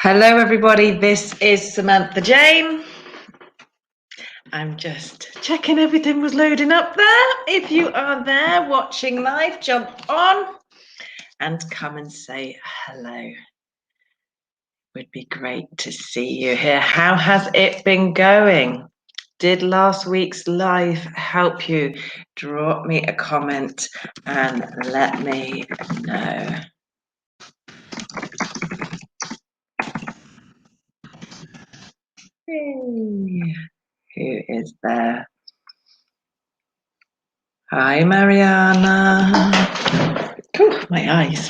Hello everybody, this is Samantha Jayne. I'm just checking everything was loading up there. If you are there watching live, jump on and come and say hello. Would be great to see you here. How has it been going? Did last week's live help you? Drop me a comment and let me know. Hey, who is there? Hi, Mariana. Oh, my eyes.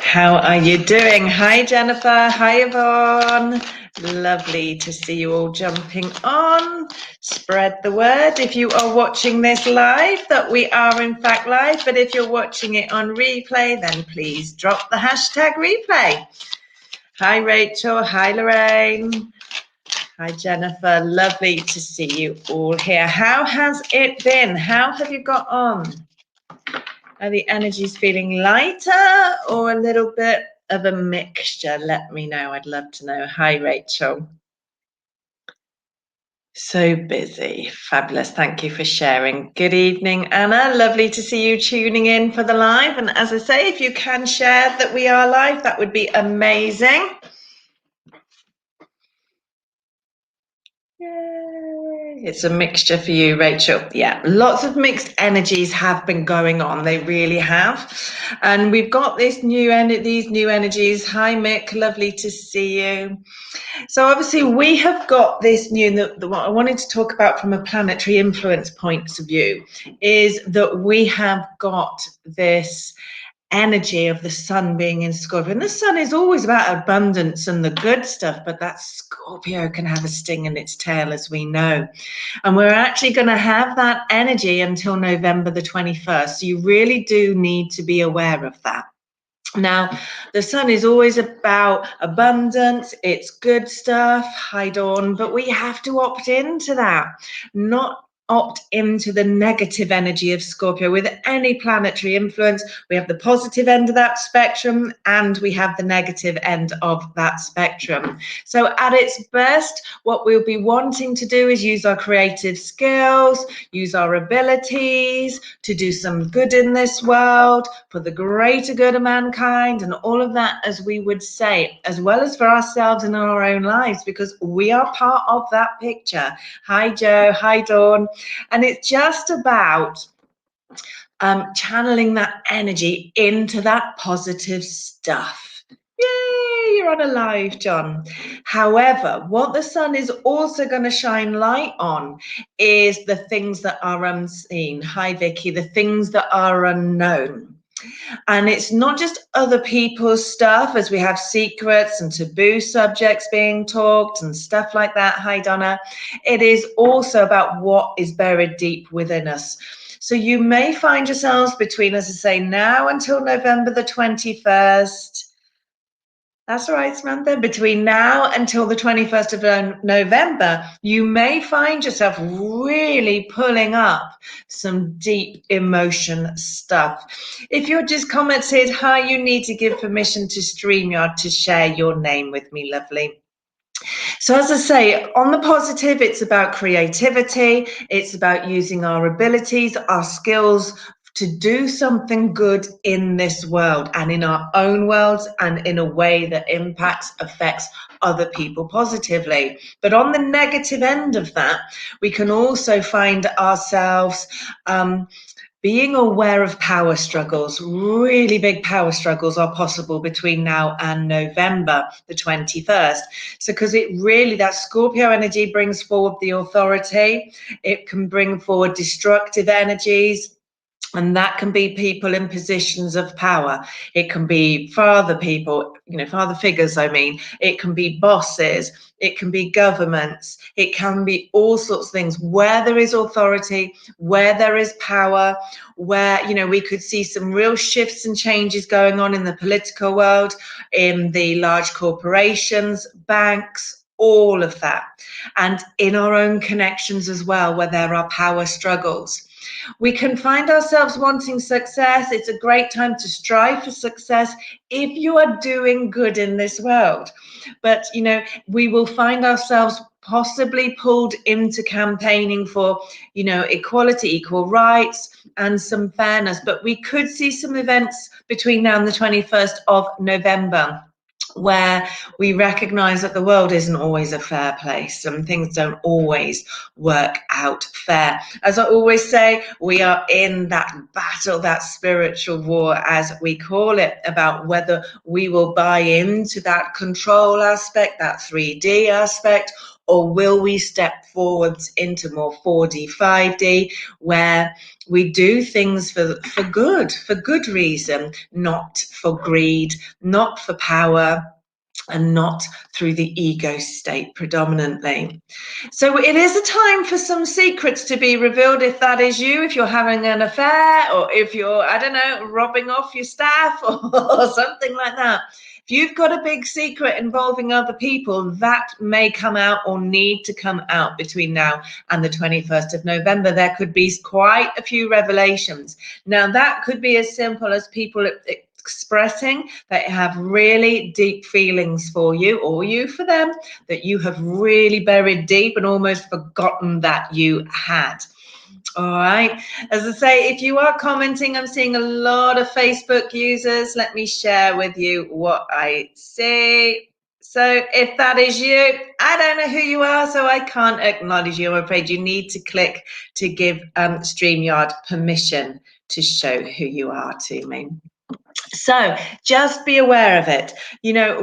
How are you doing? Hi, Jennifer. Hi, Yvonne. Lovely to see you all jumping on. Spread the word if you are watching this live that we are in fact live, but if you're watching it on replay, then please drop the hashtag replay. Hi, Rachel. Hi, Lorraine. Hi, Jennifer. Lovely to see you all here. How has it been? How have you got on? Are the energies feeling lighter or a little bit of a mixture? Let me know. I'd love to know. Hi, Rachel. So busy. Fabulous. Thank you for sharing. Good evening, Anna. Lovely to see you tuning in for the live. And as I say, if you can share that we are live, that would be amazing. Yay. It's a mixture for you, Rachel. Yeah, lots of mixed energies have been going on. They really have. And we've got these new energies. Hi, Mick. Lovely to see you. So obviously we have got this new, what I wanted to talk about from a planetary influence point of view is that we have got this energy of the sun being in Scorpio. And the sun is always about abundance and the good stuff, but that Scorpio can have a sting in its tail, as we know. And we're actually going to have that energy until November the 21st. So you really do need to be aware of that. Now, the sun is always about abundance, it's good stuff, hi Dawn, but we have to opt into that, not opt into the negative energy of Scorpio. With any planetary influence, we have the positive end of that spectrum and we have the negative end of that spectrum. So at its best, what we'll be wanting to do is use our creative skills, use our abilities to do some good in this world for the greater good of mankind and all of that, as we would say, as well as for ourselves and our own lives, because we are part of that picture. Hi, Joe. Hi, Dawn. And it's just about channeling that energy into that positive stuff. Yay, you're on a live, John. However, what the sun is also going to shine light on is the things that are unseen. Hi, Vicky. The things that are unknown. And it's not just other people's stuff, as we have secrets and taboo subjects being talked and stuff like that. Hi, Donna. It is also about what is buried deep within us. So you may find yourselves between, as I say, now until November the 21st. That's right, Samantha. Between now until the 21st of November, you may find yourself really pulling up some deep emotion stuff. If you're just commented, hi, you need to give permission to StreamYard to share your name with me, lovely. So as I say, on the positive, it's about creativity. It's about using our abilities, our skills, to do something good in this world and in our own worlds and in a way that affects other people positively. But on the negative end of that, we can also find ourselves being aware of power struggles. Really big power struggles are possible between now and November the 21st. So because it really, that Scorpio energy brings forward the authority, it can bring forward destructive energies. And that can be people in positions of power. It can be father people, father figures, I mean. It can be bosses. It can be governments. It can be all sorts of things where there is authority, where there is power, where, we could see some real shifts and changes going on in the political world, in the large corporations, banks, all of that. And in our own connections as well, where there are power struggles. We can find ourselves wanting success. It's a great time to strive for success if you are doing good in this world. But, we will find ourselves possibly pulled into campaigning for, equality, equal rights, and some fairness. But we could see some events between now and the 21st of November where we recognize that the world isn't always a fair place and things don't always work out fair. As I always say, we are in that battle, that spiritual war, as we call it, about whether we will buy into that control aspect, that 3D aspect, or will we step forwards into more 4D, 5D, where we do things for good reason, not for greed, not for power, and not through the ego state predominantly. So it is a time for some secrets to be revealed if that is you, if you're having an affair, or if you're, I don't know, robbing off your staff or something like that. If you've got a big secret involving other people, that may come out or need to come out between now and the 21st of November. There could be quite a few revelations. Now, that could be as simple as people expressing that have really deep feelings for you, or you for them, that you have really buried deep and almost forgotten that you had. All right. As I say, if you are commenting, I'm seeing a lot of Facebook users. Let me share with you what I see. So if that is you, I don't know who you are, so I can't acknowledge you. I'm afraid you need to click to give StreamYard permission to show who you are to me. So just be aware of it.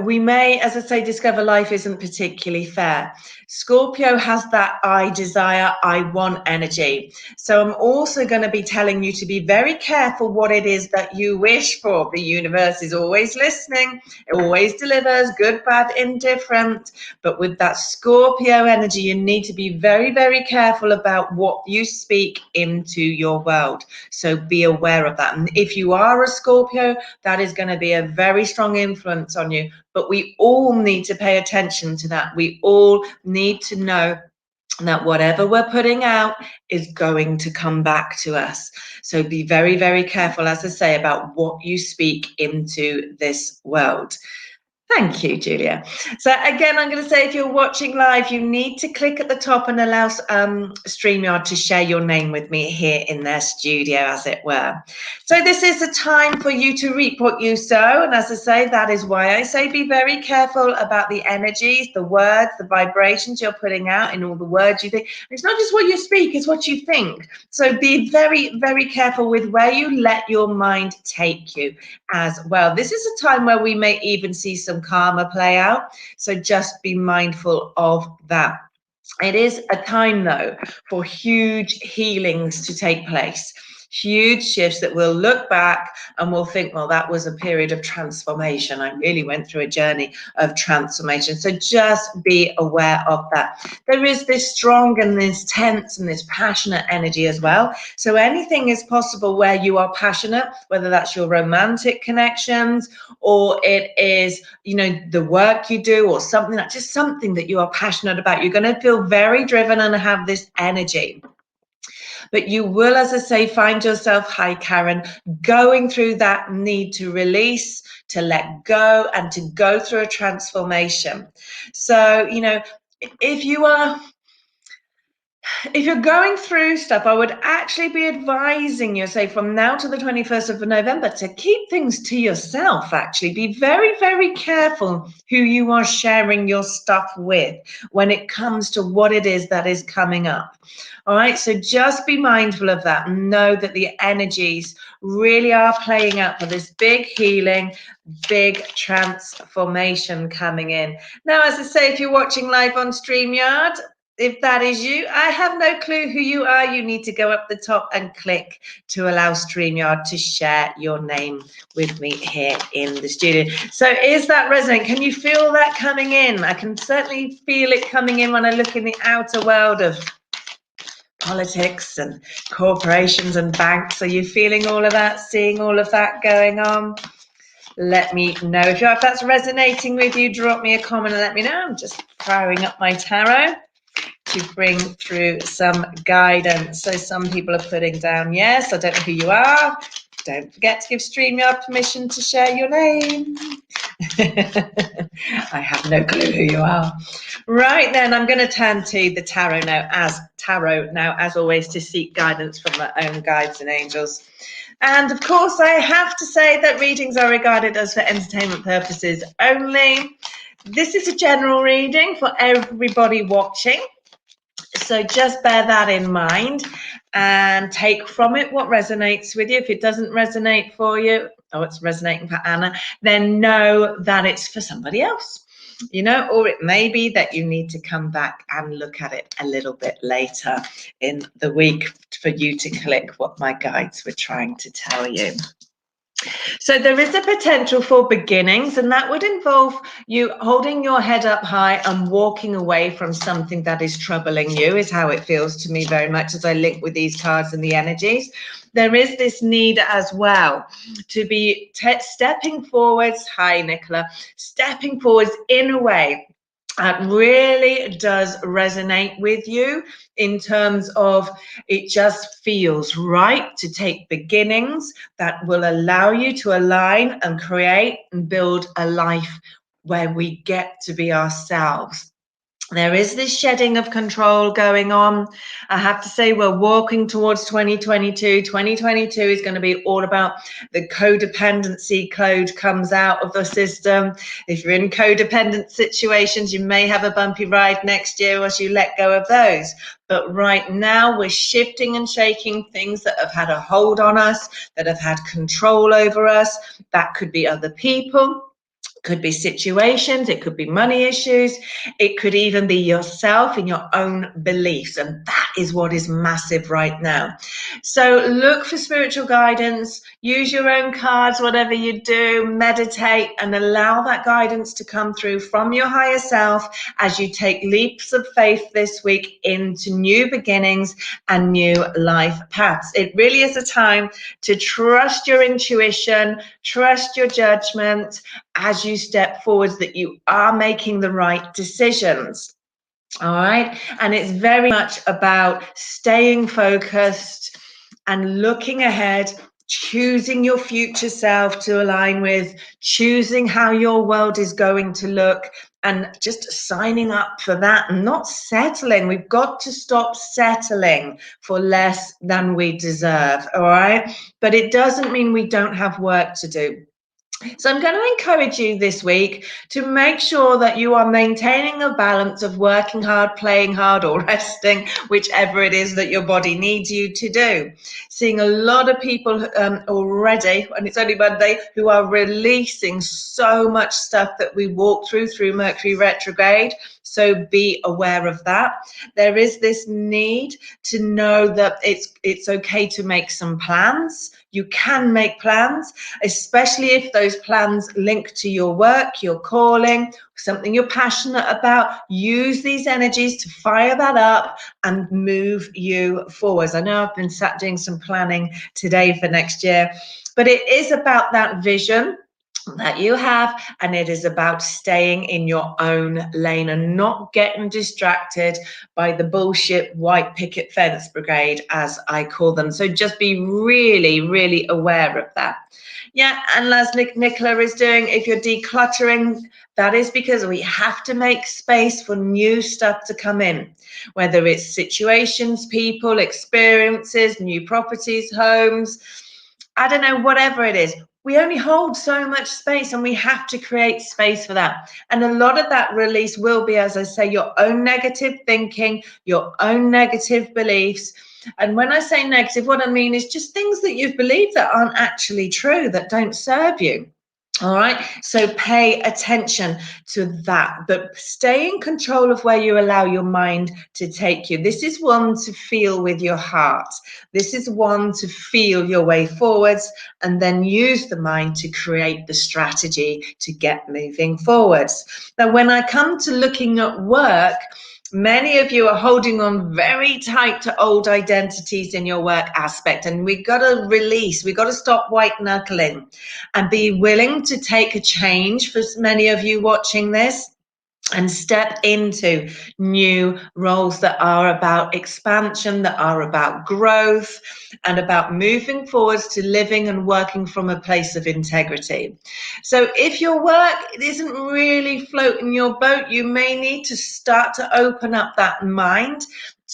We may, as I say, discover life isn't particularly fair. Scorpio has that I desire, I want energy. So I'm also going to be telling you to be very careful what it is that you wish for. The universe is always listening. It always delivers good, bad, indifferent. But with that Scorpio energy, you need to be very, very careful about what you speak into your world. So be aware of that. And if you are a Scorpio, that is going to be a very strong influence on you. But we all need to pay attention to that. We all need to know that whatever we're putting out is going to come back to us. So be very, very careful, as I say, about what you speak into this world. Thank you, Julia. So again, I'm going to say, if you're watching live, you need to click at the top and allow StreamYard to share your name with me here in their studio, as it were. So this is a time for you to reap what you sow. And as I say, that is why I say be very careful about the energies, the words, the vibrations you're putting out in all the words you think. It's not just what you speak, it's what you think. So be very, very careful with where you let your mind take you as well. This is a time where we may even see some karma play out. So just be mindful of that. It is a time, though, for huge healings to take place. Huge shifts that we'll look back and we'll think, well, that was a period of transformation. I really went through a journey of transformation. So just be aware of that. There is this strong and this tense and this passionate energy as well. So anything is possible where you are passionate, whether that's your romantic connections or it is, the work you do or something that you are passionate about. You're going to feel very driven and have this energy. But you will, as I say, find yourself, hi Karen, going through that need to release, to let go, and to go through a transformation. So, if you're going through stuff, I would actually be advising you, say, from now to the 21st of November, to keep things to yourself, actually. Be very, very careful who you are sharing your stuff with when it comes to what it is that is coming up. All right, so just be mindful of that and know that the energies really are playing out for this big healing, big transformation coming in. Now, as I say, if you're watching live on StreamYard, if that is you, I have no clue who you are. You need to go up the top and click to allow StreamYard to share your name with me here in the studio. So is that resonant? Can you feel that coming in? I can certainly feel it coming in when I look in the outer world of politics and corporations and banks. Are you feeling all of that, seeing all of that going on? Let me know. If that's resonating with you, drop me a comment and let me know. I'm just firing up my tarot. to bring through some guidance. So some people are putting down yes. I don't know who you are. Don't forget to give StreamYard permission to share your name. I have no clue who you are. Right then, I'm going to turn to the tarot now, as always, to seek guidance from my own guides and angels. And of course, I have to say that readings are regarded as for entertainment purposes only. This is a general reading for everybody watching. So just bear that in mind and take from it what resonates with you. If it doesn't resonate for you, or it's resonating for Anna, then know that it's for somebody else, or it may be that you need to come back and look at it a little bit later in the week for you to click what my guides were trying to tell you. So there is a potential for beginnings, and that would involve you holding your head up high and walking away from something that is troubling you, is how it feels to me very much as I link with these cards and the energies. There is this need as well to be stepping forwards. Hi, Nicola. Stepping forwards in a way that really does resonate with you in terms of it just feels right to take beginnings that will allow you to align and create and build a life where we get to be ourselves. There is this shedding of control going on. I have to say we're walking towards 2022. 2022 is going to be all about the codependency code comes out of the system. If you're in codependent situations, you may have a bumpy ride next year as you let go of those. But right now we're shifting and shaking things that have had a hold on us, that have had control over us. That could be other people. Could be situations, it could be money issues, it could even be yourself and your own beliefs, and that is what is massive right now. So look for spiritual guidance, use your own cards, whatever you do, meditate and allow that guidance to come through from your higher self as you take leaps of faith this week into new beginnings and new life paths. It really is a time to trust your intuition, trust your judgment, as you step forwards, that you are making the right decisions. All right. And it's very much about staying focused and looking ahead, choosing your future self to align with, choosing how your world is going to look, and just signing up for that and not settling. We've got to stop settling for less than we deserve. All right. But it doesn't mean we don't have work to do. So I'm going to encourage you this week to make sure that you are maintaining a balance of working hard, playing hard, or resting, whichever it is that your body needs you to do. Seeing a lot of people already, and it's only Monday, who are releasing so much stuff that we walk through Mercury retrograde. So be aware of that. There is this need to know that it's okay to make some plans. You can make plans, especially if those plans link to your work, your calling, something you're passionate about. Use these energies to fire that up and move you forwards. I know I've been sat doing some planning today for next year, but it is about that vision that you have, and it is about staying in your own lane and not getting distracted by the bullshit white picket fence brigade, as I call them. So just be really, really aware of that. Yeah, and as Nicola is doing, if you're decluttering, that is because we have to make space for new stuff to come in, whether it's situations, people, experiences, new properties, homes, I don't know, whatever it is. We only hold so much space, and we have to create space for that. And a lot of that release will be, as I say, your own negative thinking, your own negative beliefs. And when I say negative, what I mean is just things that you've believed that aren't actually true, that don't serve you. All right, so pay attention to that, but stay in control of where you allow your mind to take you. This is one to feel with your heart. This is one to feel your way forwards, and then use the mind to create the strategy to get moving forwards. Now, when I come to looking at work, many of you are holding on very tight to old identities in your work aspect, and we've got to release, we've got to stop white knuckling and be willing to take a change. For many of you watching this, and step into new roles that are about expansion, that are about growth, and about moving forwards to living and working from a place of integrity. So if your work isn't really floating your boat, you may need to start to open up that mind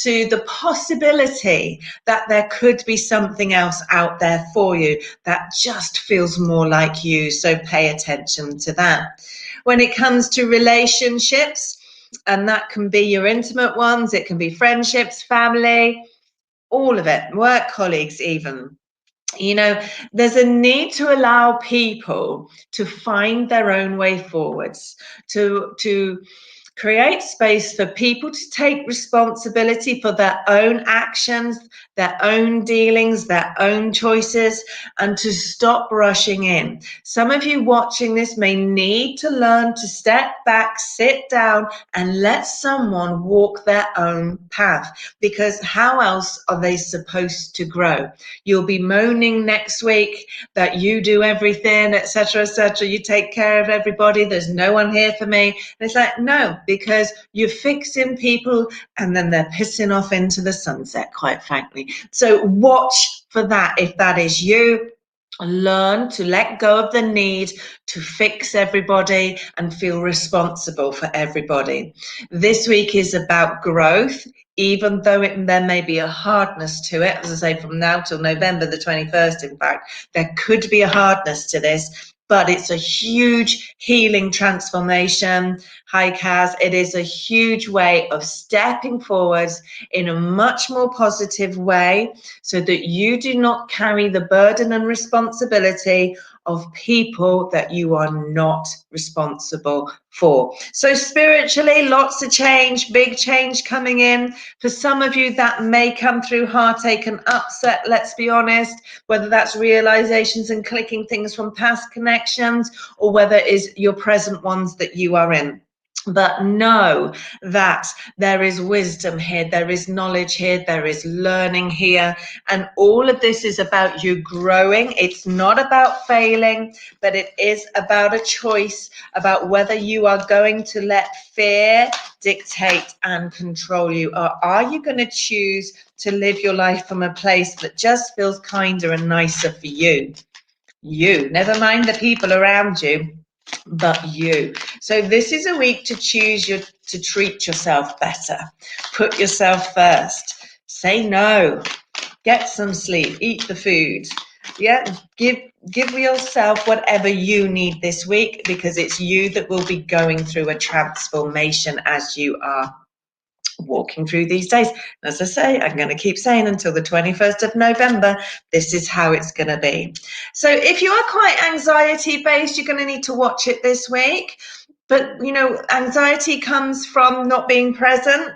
to the possibility that there could be something else out there for you that just feels more like you. So pay attention to that. When it comes to relationships, and that can be your intimate ones, it can be friendships, family, all of it, work colleagues even. You know, there's a need to allow people to find their own way forwards, to create space for people to take responsibility for their own actions, their own dealings, their own choices, and to stop rushing in. Some of you watching this may need to learn to step back, sit down, and let someone walk their own path, because how else are they supposed to grow? You'll be moaning next week that you do everything, etc., etc. You take care of everybody. There's no one here for me. And it's like, no, because you're fixing people and then they're pissing off into the sunset, quite frankly. So watch for that if that is you. Learn to let go of the need to fix everybody and feel responsible for everybody. This week is about growth, even though there may be a hardness to it. As I say, from now till November the 21st, in fact, there could be a hardness to this, but it's a huge healing transformation. Hi, Kaz. It is a huge way of stepping forwards in a much more positive way so that you do not carry the burden and responsibility of people that you are not responsible for. So spiritually, lots of change, big change coming in. For some of you, that may come through heartache and upset, let's be honest, whether that's realizations and clicking things from past connections, or whether it is your present ones that you are in. But know that there is wisdom here, there is knowledge here, there is learning here, and all of this is about you growing. It's not about failing, but it is about a choice about whether you are going to let fear dictate and control you, or are you going to choose to live your life from a place that just feels kinder and nicer for you. You, never mind the people around you, but you. So this is a week to choose to treat yourself better. Put yourself first. Say no. Get some sleep. Eat the food. Yeah, give yourself whatever you need this week, because it's you that will be going through a transformation as you are walking through these days. As I say, I'm going to keep saying until the 21st of November, this is how it's going to be. So if you are quite anxiety based, you're going to need to watch it this week. But, you know, anxiety comes from not being present.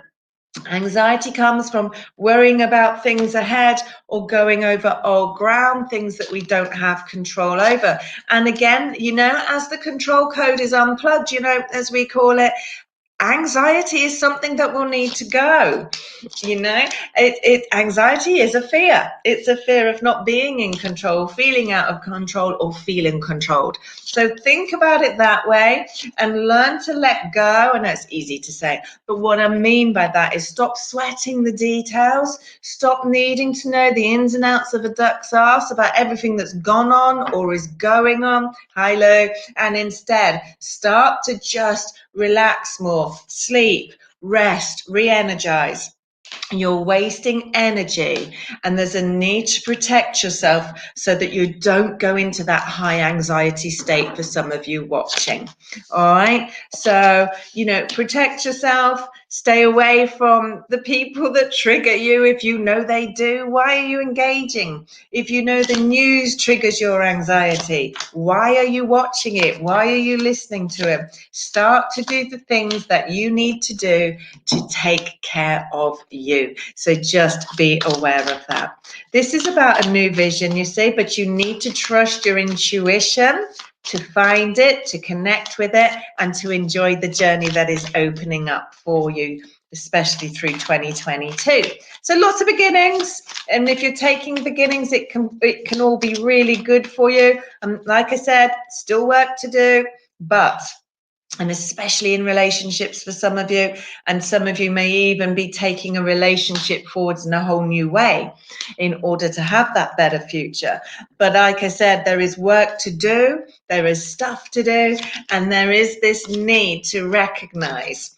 Anxiety comes from worrying about things ahead or going over old ground, things that we don't have control over. And again, you know, as the control code is unplugged, you know, as we call it, anxiety is something that will need to go. You know, anxiety is a fear. It's a fear of not being in control, feeling out of control, or feeling controlled. So think about it that way and learn to let go. And it's easy to say, but what I mean by that is stop sweating the details, stop needing to know the ins and outs of a duck's arse about everything that's gone on or is going on. Hi, Lou. And instead, start to just relax more, sleep, rest, re-energize. You're wasting energy, and there's a need to protect yourself so that you don't go into that high anxiety state for some of you watching. All right, so you know, protect yourself, stay away from the people that trigger you. If you know they do, why are you engaging? If you know the news triggers your anxiety, why are you watching it? Why are you listening to it? Start to do the things that you need to do to take care of you. So just be aware of that. This is about a new vision, you see, but you need to trust your intuition to find it, to connect with it, and to enjoy the journey that is opening up for you, especially through 2022. So lots of beginnings, and if you're taking beginnings, it can all be really good for you. And like I said, still work to do, but and especially in relationships for some of you, and some of you may even be taking a relationship forwards in a whole new way in order to have that better future. But like I said, there is work to do, there is stuff to do, and there is this need to recognize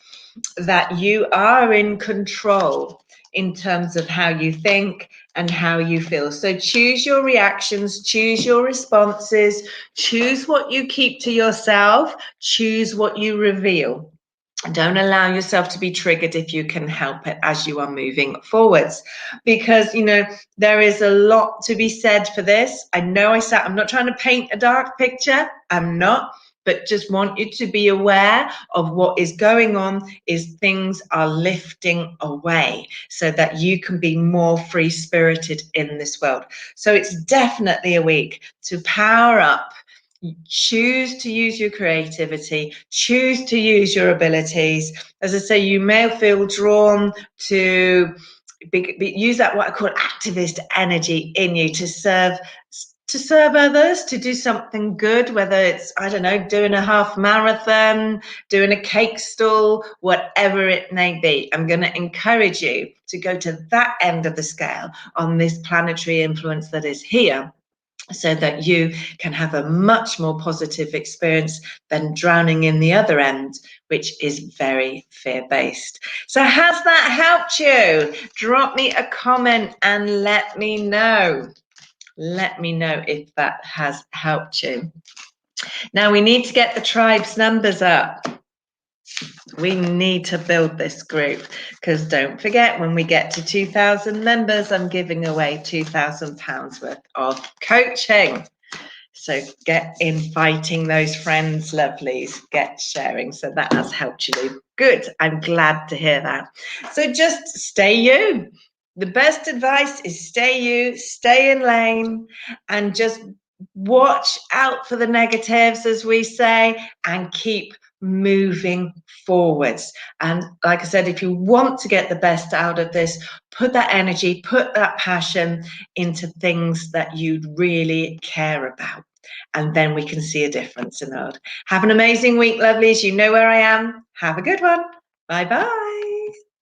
that you are in control in terms of how you think and how you feel. So choose your reactions, choose your responses, choose what you keep to yourself, choose what you reveal. Don't allow yourself to be triggered if you can help it as you are moving forwards, because there is a lot to be said for this. I know I'm not trying to paint a dark picture, I'm not, but just want you to be aware of what is going on is things are lifting away so that you can be more free-spirited in this world. So it's definitely a week to power up. Choose to use your creativity, choose to use your abilities. As I say, you may feel drawn to use that, what I call activist energy in you, to serve others, to do something good, whether it's, I don't know, doing a half marathon, doing a cake stall, whatever it may be. I'm going to encourage you to go to that end of the scale on this planetary influence that is here, so that you can have a much more positive experience than drowning in the other end, which is very fear-based. So has that helped you? Drop me a comment and let me know. Let me know if that has helped you. Now we need to get the tribe's numbers up. We need to build this group, because don't forget, when we get to 2,000 members, I'm giving away £2,000 worth of coaching. So get inviting those friends, lovelies, get sharing. So that has helped you. Good. I'm glad to hear that. So just stay you. The best advice is stay you, stay in lane, and just watch out for the negatives, as we say, and keep moving forwards. And like I said, if you want to get the best out of this, put that energy, put that passion into things that you really care about, and then we can see a difference in the world. Have an amazing week, lovelies. You know where I am. Have a good one. Bye bye.